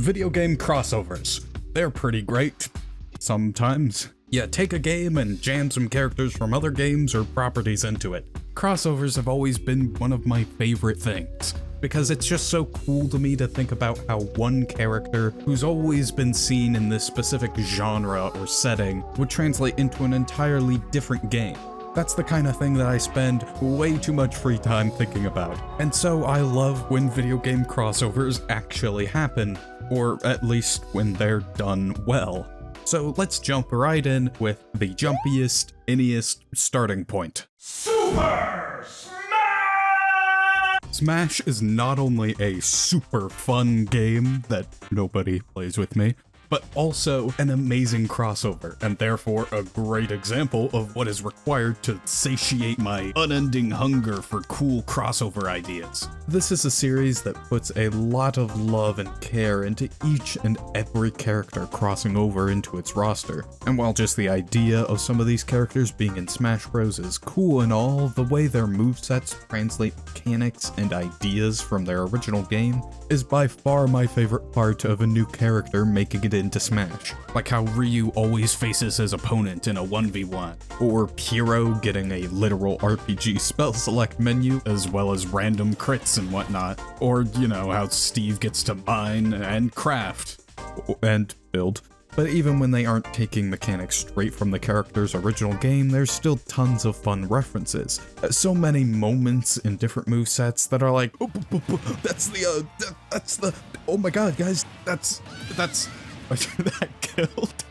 Video game crossovers. They're pretty great. Sometimes. Yeah, take a game and jam some characters from other games or properties into it. Crossovers have always been one of my favorite things, because it's just so cool to me to think about how one character who's always been seen in this specific genre or setting would translate into an entirely different game. That's the kind of thing that I spend way too much free time thinking about. And so I love when video game crossovers actually happen, or at least when they're done well. So let's jump right in with the jumpiest, inniest starting point. Super Smash! Smash is not only a super fun game that nobody plays with me, but also an amazing crossover, and therefore a great example of what is required to satiate my unending hunger for cool crossover ideas. This is a series that puts a lot of love and care into each and every character crossing over into its roster. And while just the idea of some of these characters being in Smash Bros is cool and all, the way their movesets translate mechanics and ideas from their original game is by far my favorite part of a new character making it into Smash. Like how Ryu always faces his opponent in a 1v1, or Pyro getting a literal RPG spell select menu as well as random crits and whatnot, or you know how Steve gets to mine and craft and build. But even when they aren't taking mechanics straight from the character's original game, there's still tons of fun references. So many moments in different movesets that are like, that's the, oh my god guys, that's, that killed.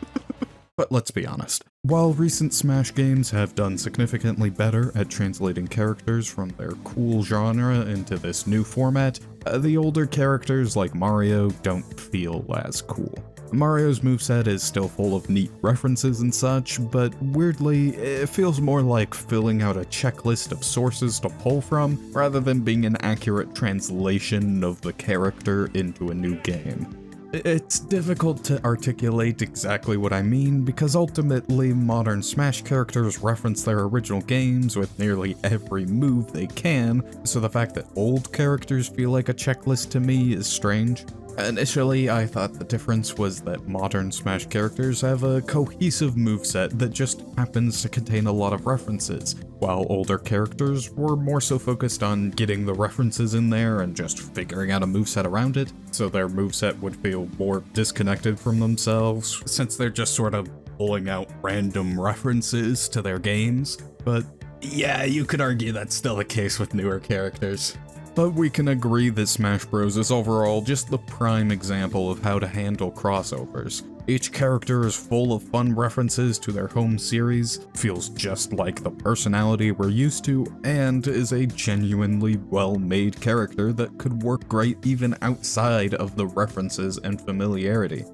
But let's be honest. While recent Smash games have done significantly better at translating characters from their cool genre into this new format, the older characters like Mario don't feel as cool. Mario's moveset is still full of neat references and such, but weirdly, it feels more like filling out a checklist of sources to pull from, rather than being an accurate translation of the character into a new game. It's difficult to articulate exactly what I mean, because ultimately modern Smash characters reference their original games with nearly every move they can, so the fact that old characters feel like a checklist to me is strange. Initially, I thought the difference was that modern Smash characters have a cohesive moveset that just happens to contain a lot of references, while older characters were more so focused on getting the references in there and just figuring out a moveset around it, so their moveset would feel more disconnected from themselves, since they're just sort of pulling out random references to their games. But yeah, you could argue that's still the case with newer characters. But we can agree that Smash Bros is overall just the prime example of how to handle crossovers. Each character is full of fun references to their home series, feels just like the personality we're used to, and is a genuinely well-made character that could work great even outside of the references and familiarity.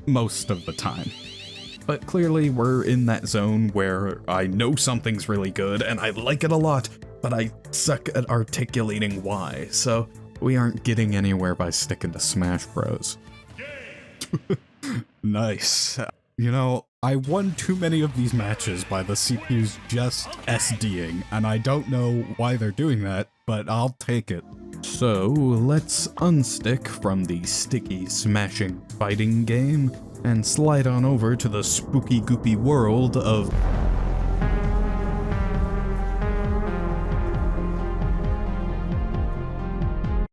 Most of the time. But clearly we're in that zone where I know something's really good and I like it a lot, but I suck at articulating why, so we aren't getting anywhere by sticking to Smash Bros. Nice. You know, I won too many of these matches by the CPU's just SDing, and I don't know why they're doing that, but I'll take it. So let's unstick from the sticky smashing fighting game and slide on over to the spooky goopy world of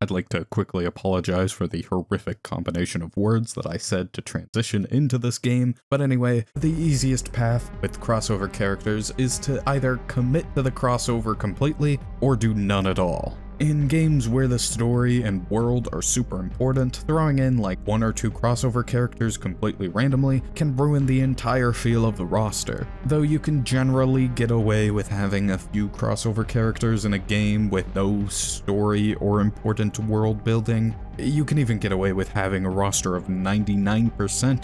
I'd like to quickly apologize for the horrific combination of words that I said to transition into this game, but anyway, the easiest path with crossover characters is to either commit to the crossover completely or do none at all. In games where the story and world are super important, throwing in like one or two crossover characters completely randomly can ruin the entire feel of the roster. Though you can generally get away with having a few crossover characters in a game with no story or important world building, you can even get away with having a roster of 99%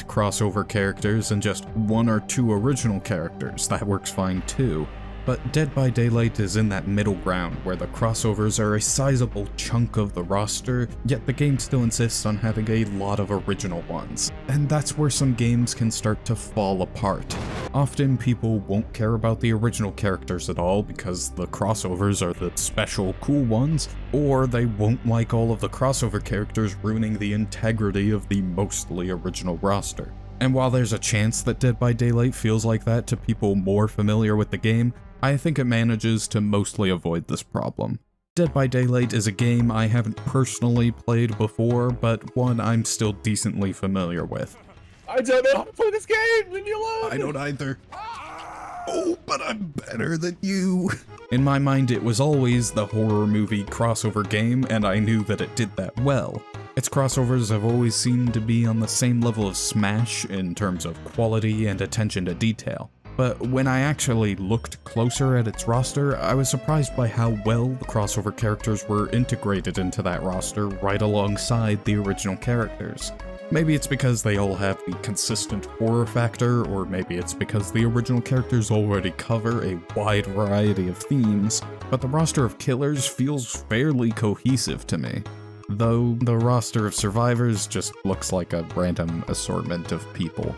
crossover characters and just one or two original characters. That works fine too. But Dead by Daylight is in that middle ground where the crossovers are a sizable chunk of the roster, yet the game still insists on having a lot of original ones. And that's where some games can start to fall apart. Often people won't care about the original characters at all because the crossovers are the special cool ones, or they won't like all of the crossover characters ruining the integrity of the mostly original roster. And while there's a chance that Dead by Daylight feels like that to people more familiar with the game, I think it manages to mostly avoid this problem. Dead by Daylight is a game I haven't personally played before, but one I'm still decently familiar with. I don't know how to play this game! Leave me alone! I don't either. Oh, but I'm better than you. In my mind, it was always the horror movie crossover game, and I knew that it did that well. Its crossovers have always seemed to be on the same level of Smash in terms of quality and attention to detail. But when I actually looked closer at its roster, I was surprised by how well the crossover characters were integrated into that roster right alongside the original characters. Maybe it's because they all have the consistent horror factor, or maybe it's because the original characters already cover a wide variety of themes, but the roster of killers feels fairly cohesive to me. Though the roster of survivors just looks like a random assortment of people.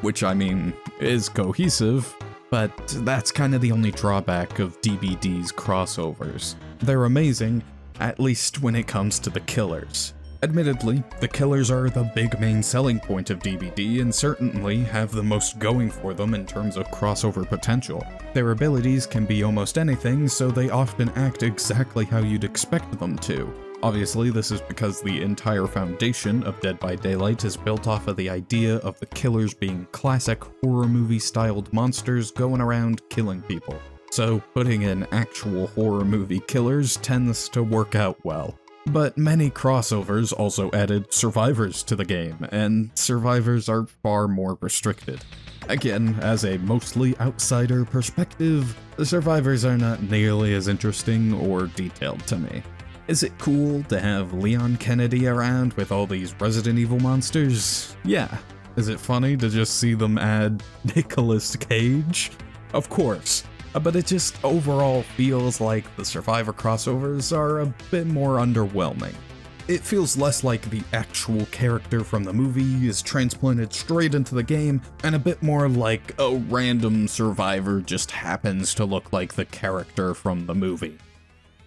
Which, I mean, is cohesive, but that's kind of the only drawback of DBD's crossovers. They're amazing, at least when it comes to the killers. Admittedly, the killers are the big main selling point of DBD and certainly have the most going for them in terms of crossover potential. Their abilities can be almost anything, so they often act exactly how you'd expect them to. Obviously, this is because the entire foundation of Dead by Daylight is built off of the idea of the killers being classic horror movie-styled monsters going around killing people. So putting in actual horror movie killers tends to work out well. But many crossovers also added survivors to the game, and survivors are far more restricted. Again, as a mostly outsider perspective, the survivors are not nearly as interesting or detailed to me. Is it cool to have Leon Kennedy around with all these Resident Evil monsters? Yeah. Is it funny to just see them add Nicolas Cage? Of course. But it just overall feels like the Survivor crossovers are a bit more underwhelming. It feels less like the actual character from the movie is transplanted straight into the game, and a bit more like a random survivor just happens to look like the character from the movie.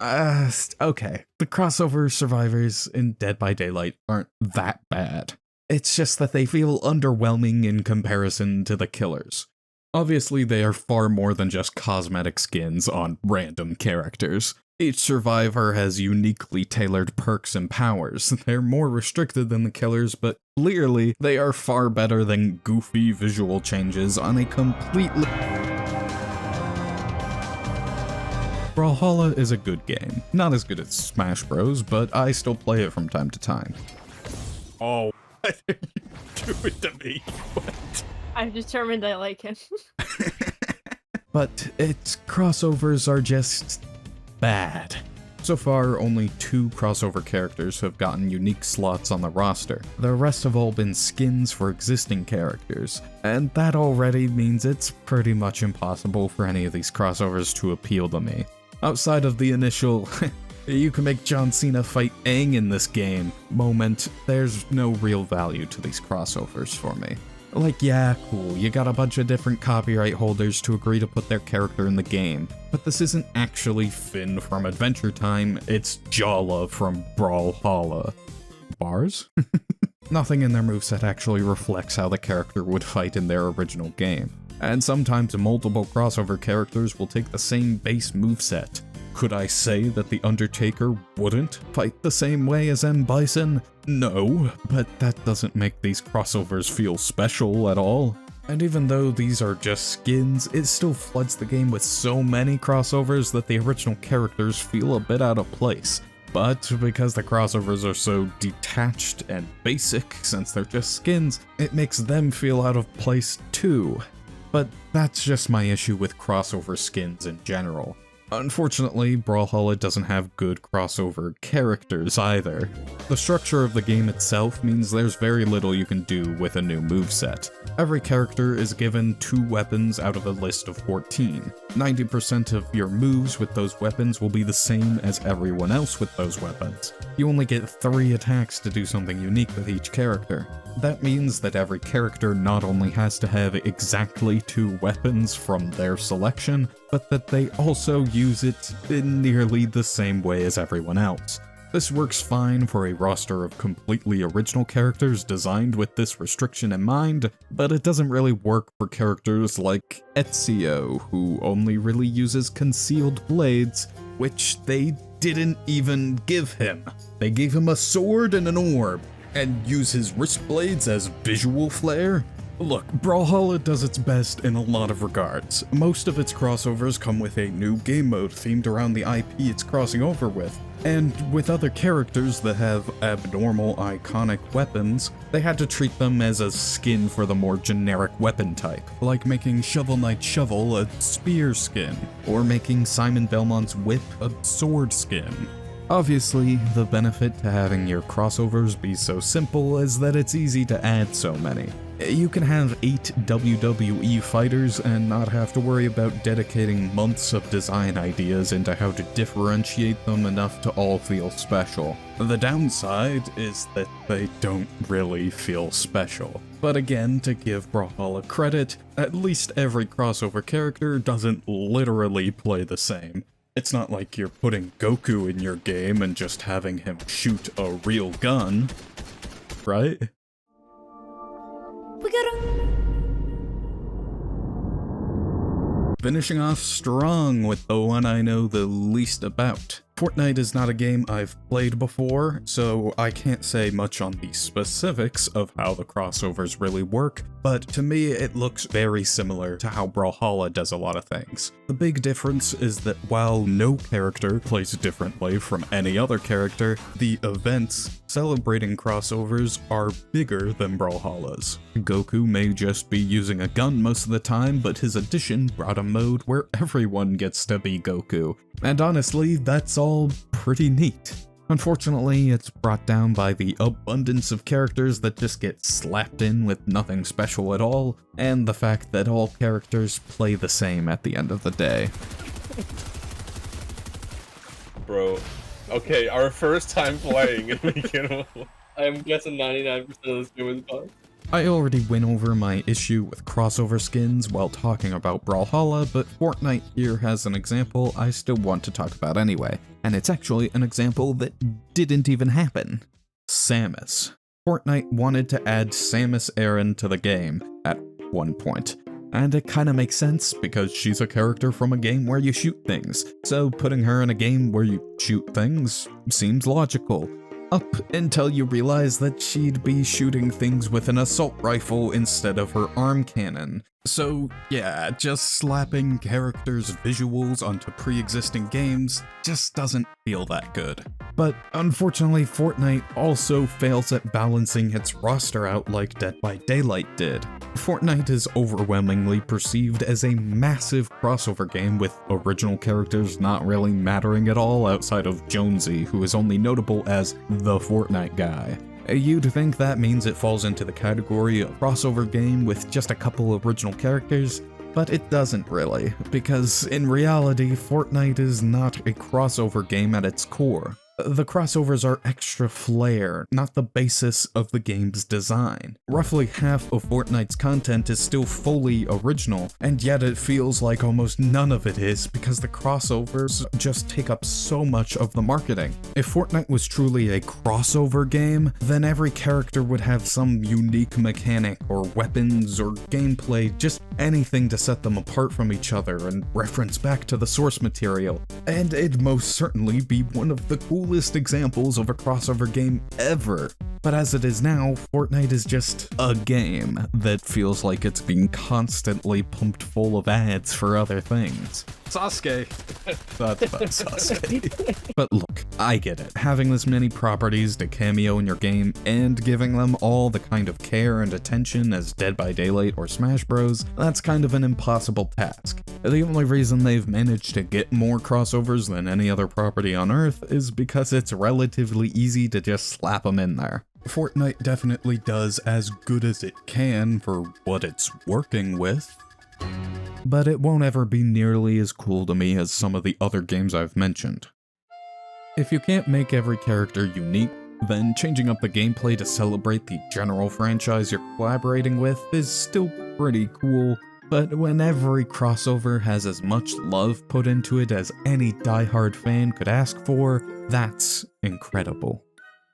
Okay, the crossover survivors in Dead by Daylight aren't that bad. It's just that they feel underwhelming in comparison to the killers. Obviously, they are far more than just cosmetic skins on random characters. Each survivor has uniquely tailored perks and powers. They're more restricted than the killers, but clearly they are far better than goofy visual changes on a completely... Brawlhalla is a good game. Not as good as Smash Bros, but I still play it from time to time. Oh, what are you doing to me? What? I've determined I like him. But its crossovers are just bad. So far, only 2 crossover characters have gotten unique slots on the roster. The rest have all been skins for existing characters, and that already means it's pretty much impossible for any of these crossovers to appeal to me. Outside of the initial, you can make John Cena fight Aang in this game moment, there's no real value to these crossovers for me. Like, yeah, cool, you got a bunch of different copyright holders to agree to put their character in the game, but this isn't actually Finn from Adventure Time, it's Jala from Brawlhalla. Bars? Nothing in their moveset actually reflects how the character would fight in their original game. And sometimes multiple crossover characters will take the same base moveset. Could I say that The Undertaker wouldn't fight the same way as M. Bison? No, but that doesn't make these crossovers feel special at all. And even though these are just skins, it still floods the game with so many crossovers that the original characters feel a bit out of place. But because the crossovers are so detached and basic, since they're just skins, it makes them feel out of place too. But that's just my issue with crossover skins in general. Unfortunately, Brawlhalla doesn't have good crossover characters either. The structure of the game itself means there's very little you can do with a new moveset. Every character is given 2 weapons out of a list of 14. 90% of your moves with those weapons will be the same as everyone else with those weapons. You only get 3 attacks to do something unique with each character. That means that every character not only has to have exactly 2 weapons from their selection, but that they also use it in nearly the same way as everyone else. This works fine for a roster of completely original characters designed with this restriction in mind, but it doesn't really work for characters like Ezio, who only really uses concealed blades, which they didn't even give him. They gave him a sword and an orb, and use his wrist blades as visual flair? Look, Brawlhalla does its best in a lot of regards. Most of its crossovers come with a new game mode themed around the IP it's crossing over with, and with other characters that have abnormal iconic weapons, they had to treat them as a skin for the more generic weapon type, like making Shovel Knight Shovel a spear skin, or making Simon Belmont's whip a sword skin. Obviously, the benefit to having your crossovers be so simple is that it's easy to add so many. You can have 8 WWE fighters and not have to worry about dedicating months of design ideas into how to differentiate them enough to all feel special. The downside is that they don't really feel special. But again, to give Brawlhalla credit, at least every crossover character doesn't literally play the same. It's not like you're putting Goku in your game and just having him shoot a real gun, right? We gotta... Finishing off strong with the one I know the least about. Fortnite is not a game I've played before, so I can't say much on the specifics of how the crossovers really work, but to me it looks very similar to how Brawlhalla does a lot of things. The big difference is that while no character plays differently from any other character, the events celebrating crossovers are bigger than Brawlhalla's. Goku may just be using a gun most of the time, but his addition brought a mode where everyone gets to be Goku. And honestly, that's all pretty neat. Unfortunately, it's brought down by the abundance of characters that just get slapped in with nothing special at all, and the fact that all characters play the same at the end of the day. Bro, okay, our first time playing, and we get I'm guessing 99% of this game is bugs. I already went over my issue with crossover skins while talking about Brawlhalla, but Fortnite here has an example I still want to talk about anyway, and it's actually an example that didn't even happen. Samus. Fortnite wanted to add Samus Aran to the game at one point, and it kinda makes sense because she's a character from a game where you shoot things, so putting her in a game where you shoot things seems logical. Up until you realize that she'd be shooting things with an assault rifle instead of her arm cannon. So yeah, just slapping characters' visuals onto pre-existing games just doesn't feel that good. But unfortunately, Fortnite also fails at balancing its roster out like Dead by Daylight did. Fortnite is overwhelmingly perceived as a massive crossover game with original characters not really mattering at all outside of Jonesy, who is only notable as the Fortnite guy. You'd think that means it falls into the category of crossover game with just a couple original characters, but it doesn't really, because in reality, Fortnite is not a crossover game at its core. The crossovers are extra flair, not the basis of the game's design. Roughly half of Fortnite's content is still fully original, and yet it feels like almost none of it is because the crossovers just take up so much of the marketing. If Fortnite was truly a crossover game, then every character would have some unique mechanic or weapons or gameplay, just anything to set them apart from each other and reference back to the source material. And it'd most certainly be one of the coolest examples of a crossover game ever. But as it is now, Fortnite is just a game that feels like it's being constantly pumped full of ads for other things. Sasuke! That's not Sasuke. But look, I get it. Having this many properties to cameo in your game and giving them all the kind of care and attention as Dead by Daylight or Smash Bros, that's kind of an impossible task. The only reason they've managed to get more crossovers than any other property on Earth is because it's relatively easy to just slap them in there. Fortnite definitely does as good as it can for what it's working with, but it won't ever be nearly as cool to me as some of the other games I've mentioned. If you can't make every character unique, then changing up the gameplay to celebrate the general franchise you're collaborating with is still pretty cool. But when every crossover has as much love put into it as any diehard fan could ask for, that's incredible.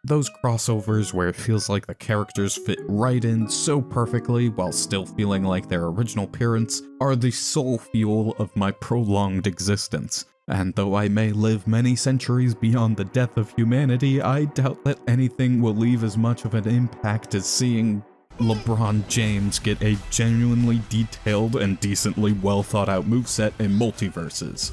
Those crossovers where it feels like the characters fit right in so perfectly while still feeling like their original parents are the sole fuel of my prolonged existence. And though I may live many centuries beyond the death of humanity, I doubt that anything will leave as much of an impact as seeing LeBron James get a genuinely detailed and decently well thought out moveset in Multiverses.